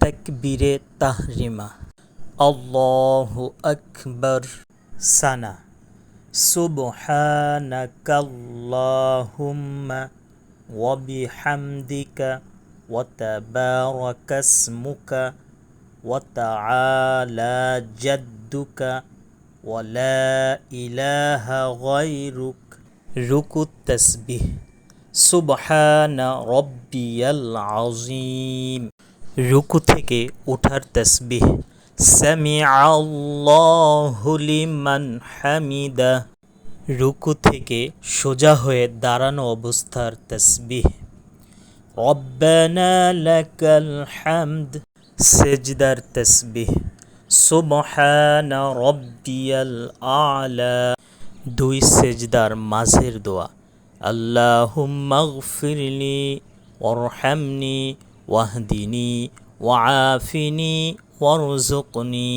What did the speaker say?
তাকবীরে তাহরিমা। আল্লাহু আকবার। সানা। সুবহানাকাল্লাহুম্মা ওয়া বিহামদিকা ওয়া তাবারাকাসমুকা ওয়া তাআলা জাদ্দুকা ওয়া লা ইলাহা গায়রুক। রুকুত তাসবিহ। সুবহানা রব্বিয়াল আযীম। রুকু থেকে ওঠার তাসবিহ। সামিআল্লাহু লিমান হামিদা। রুকু থেকে সোজা হয়ে দাঁড়ানো অবস্থার তাসবিহ। রব্বানা লাকাল হামদ। সেজদার তাসবিহ। সুবহানা রব্বিয়াল আ'লা। দুই সেজদার মাঝের দোয়া। আল্লাহুম্মাগফিরলি ওয়ারহামনি ওয়াহদিনি ওয়াআফিনি ওয়ারযুকনি।